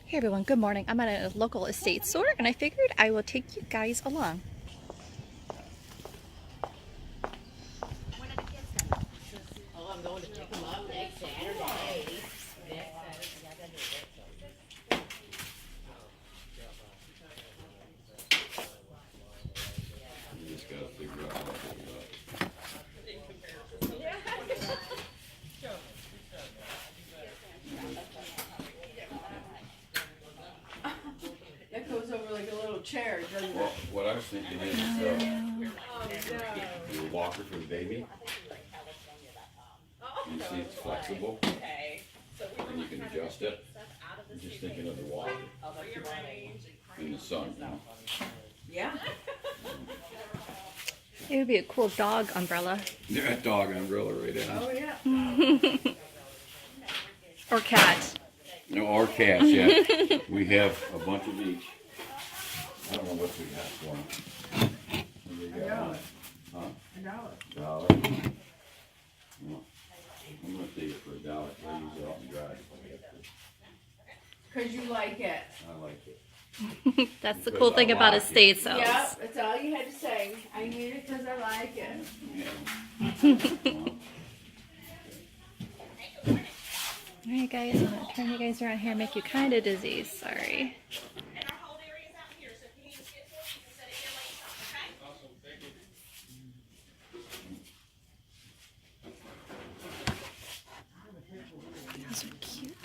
Hey everyone, good morning. I'm at a local estate store and I figured I will take you guys along. Oh, I'm going to pick them up next Saturday. You just gotta figure out how to pick it up. That goes over like a little chair, doesn't Well, it? what I was thinking is, your walker for the baby, you see it's flexible, and you can adjust it. I'm just thinking of the walker in the sun, you know? Yeah. It would be a cool dog umbrella. Yeah, dog umbrella right in Oh, it. yeah. Or cat. No, or cats, yeah. We have a bunch of each. I don't know what we got for them. What do we got on it? Huh? $1. Dollar? Well, I'm gonna take it for $1. I'll use it out and drive. Because you like it. I like it. That's the cool thing about estate sales. Yep, that's all you had to say. I need it because I like it. Yeah. Alright guys, I'm gonna turn you guys around here and make you kind of dizzy. Sorry. Those are cute.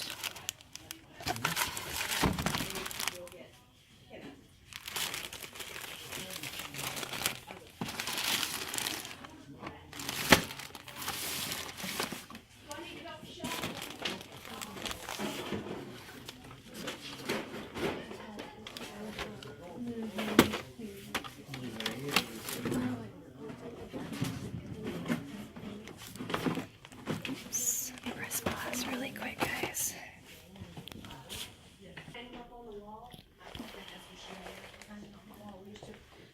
Oops. Let me press pause really quick, guys.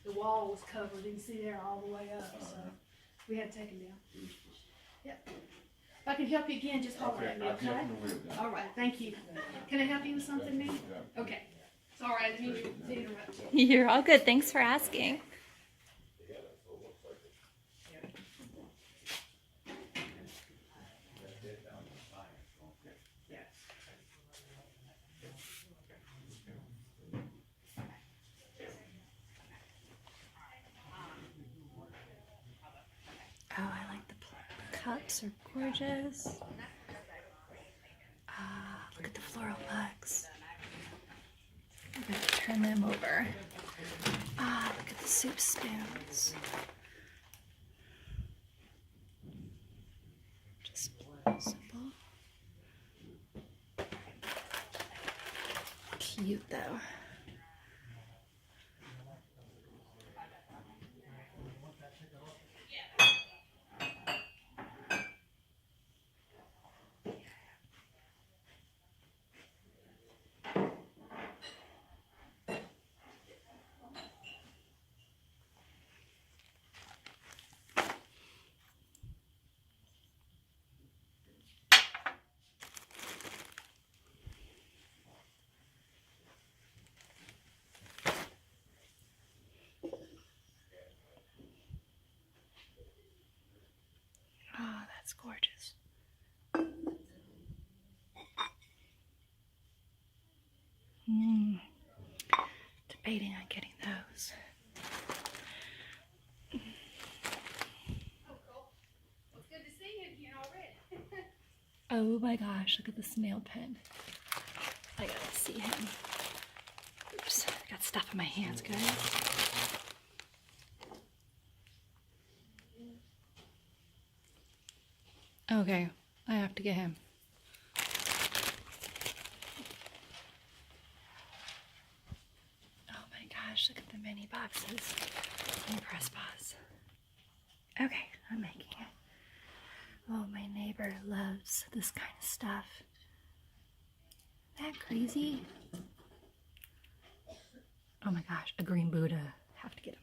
The wall was covered, you can see there all the way up, so we had to take it down. Yep. If I can help you again, just holler at me, okay? All right, thank you. Can I help you with something, ma'am? Okay. Sorry, I didn't mean to interrupt you. You're all good. Thanks for asking. Oh, I like the cups are gorgeous. Ah, look at the floral mugs. I'm gonna turn them over. Ah, look at the soup spoons. Just simple. Cute though. Oh, that's gorgeous. Debating on getting those. It's good to see you again already. Oh my gosh, look at the snail pen. I gotta see him. Oops, I got stuff in my hands, guys. Okay, I have to get him. Oh my gosh, look at the mini boxes. Let me press pause. Okay, I'm making it. Oh, my neighbor loves this kind of stuff. Isn't that crazy? Oh my gosh, a green Buddha. Have to get him.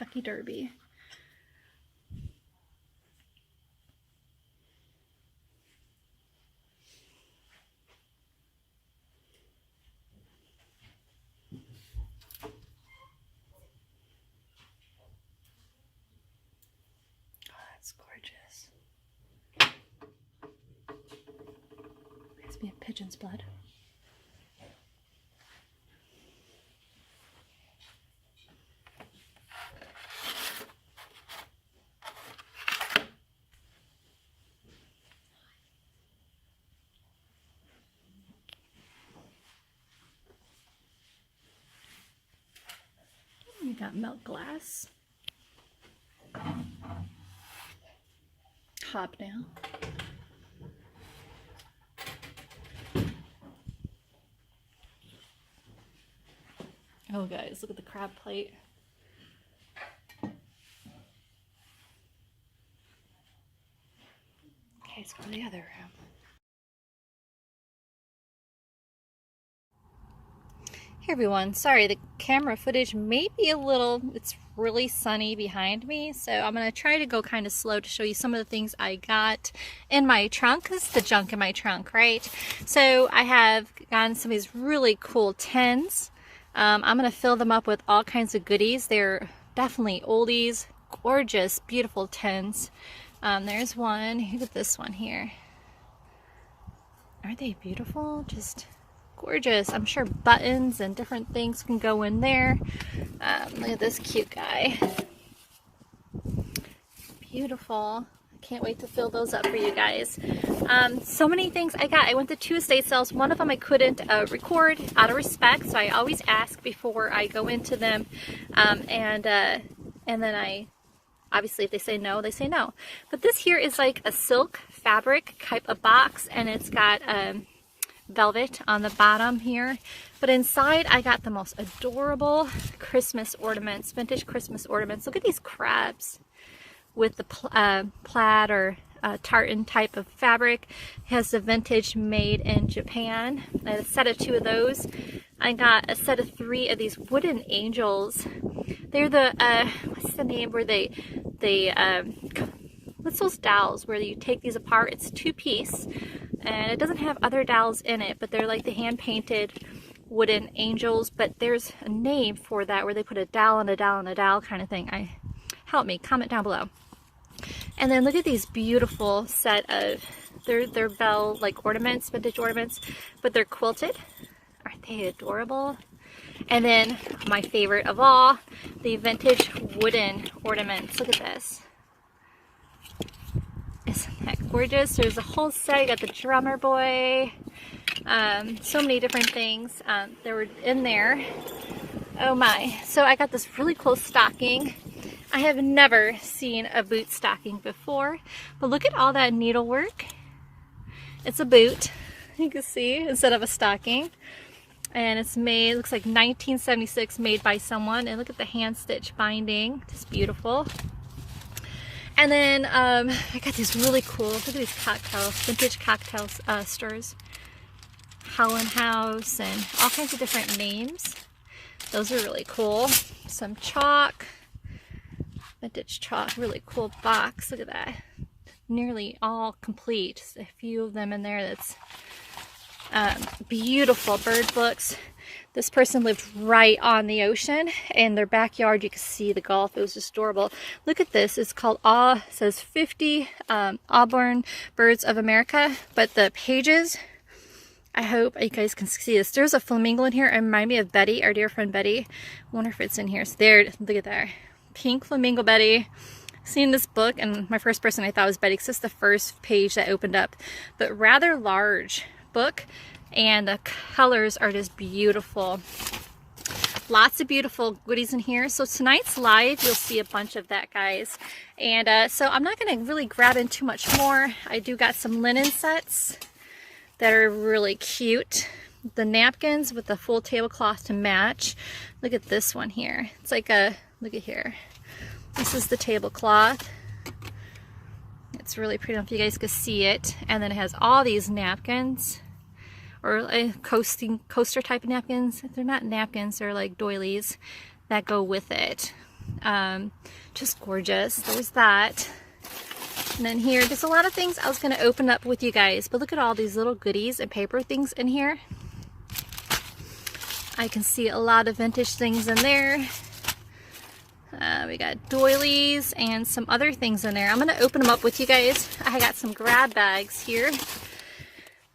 Kentucky Derby. That's gorgeous. Must be a pigeon's blood. We got milk glass. Hobnail. Oh guys, look at the crab plate. Okay, let's go to the other room. Hey everyone, sorry the camera footage may be a little, it's really sunny behind me, so I'm going to try to go kind of slow to show you some of the things I got in my trunk. This is the junk in my trunk, right? So I have gotten some of these really cool tins. I'm going to fill them up with all kinds of goodies. They're definitely oldies, gorgeous, beautiful tins. There's one, look at this one here. Aren't they beautiful? Just gorgeous. I'm sure buttons and different things can go in there. Look at this cute guy. Beautiful. Can't wait to fill those up for you guys. So many things I got. I went to 2 estate sales. One of them I couldn't record out of respect, so I always ask before I go into them. And then obviously if they say no, they say no. But this here is like a silk fabric type of box, and it's got velvet on the bottom here, but inside I got the most adorable Christmas ornaments, vintage Christmas ornaments. Look at these crabs with the plaid or tartan type of fabric. It has the vintage made in Japan. I had a set of 2 of those. I got a set of 3 of these wooden angels. They're the what's the name where they what's those dolls where you take these apart? It's 2-piece. And it doesn't have other dowels in it, but they're like the hand-painted wooden angels. But there's a name for that where they put a dowel and a dowel and a dowel kind of thing. Help me, comment down below. And then look at these beautiful set of, they're bell like ornaments, vintage ornaments, but they're quilted. Aren't they adorable? And then my favorite of all, the vintage wooden ornaments. Look at this. Isn't that gorgeous? There's a whole set. I got the drummer boy. So many different things that were in there. Oh my. So I got this really cool stocking. I have never seen a boot stocking before, but look at all that needlework. It's a boot, you can see, instead of a stocking. And it's made, looks like 1976, made by someone. And look at the hand stitch binding, just beautiful. And then I got these really cool, look at these cocktails, vintage cocktail stirrers. Howlin' House and all kinds of different names. Those are really cool. Some chalk, vintage chalk, really cool box. Look at that. Nearly all complete. Just a few of them in there that's beautiful bird books. This person lived right on the ocean. In their backyard, you can see the Gulf. It was just adorable. Look at this. It's called, it says 50 Auburn Birds of America. But the pages, I hope you guys can see this. There's a flamingo in here. It reminded me of Betty, our dear friend Betty. I wonder if it's in here. So there, look at that. Pink flamingo Betty. Seen this book, and my first person I thought was Betty because it's the first page that opened up. But rather large book, and the colors are just beautiful. Lots of beautiful goodies in here. So tonight's live, you'll see a bunch of that, guys. And so I'm not going to really grab in too much more. I do got some linen sets that are really cute. The napkins with the full tablecloth to match. Look at this one here. It's like a, look at here. This is the tablecloth. It's really pretty. I don't know if you guys can see it. And then it has all these napkins, or coaster type of napkins. They're not napkins, they're like doilies that go with it. Just gorgeous. There's that. And then here, there's a lot of things I was going to open up with you guys, but look at all these little goodies and paper things in here. I can see a lot of vintage things in there. We got doilies and some other things in there. I'm going to open them up with you guys. I got some grab bags here.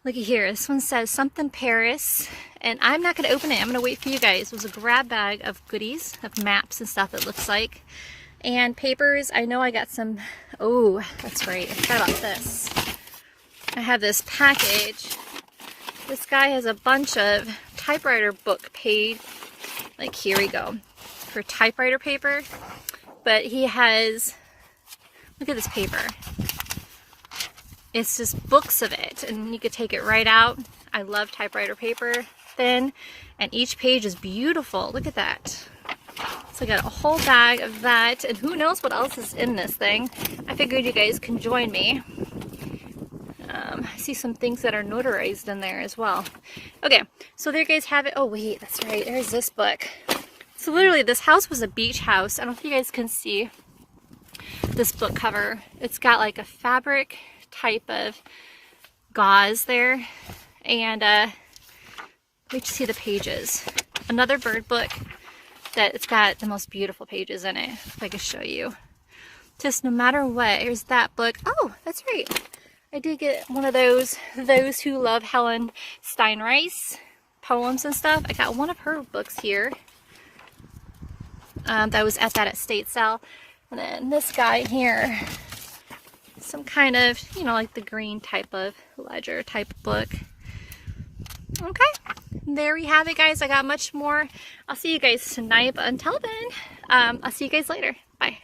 Looky here. This one says something Paris, and I'm not going to open it. I'm going to wait for you guys. It was a grab bag of goodies, of maps and stuff, it looks like. And papers. I know I got some. Oh, that's right. I forgot about this. I have this package. This guy has a bunch of typewriter book paid. Like, here we go. For typewriter paper. But he has, look at this paper. It's just books of it, and you could take it right out. I love typewriter paper, thin, and each page is beautiful. Look at that. So I got a whole bag of that, and who knows what else is in this thing. I figured you guys can join me. I see some things that are notarized in there as well. Okay, so there you guys have it. Oh wait, that's right, there's this book. So literally this house was a beach house. I don't know if you guys can see this book cover. It's got like a fabric type of gauze there, and we just see the pages. Another bird book that it's got the most beautiful pages in it, if I can show you. Just no matter what. Here's that book. Oh, that's right. I did get one of those who love Helen Steinrice poems and stuff. I got one of her books here. That was at that estate sale. And then this guy here, some kind of, you know, like the green type of ledger type book. Okay, there we have it, guys. I got much more. I'll see you guys tonight, but until then, I'll see you guys later. Bye.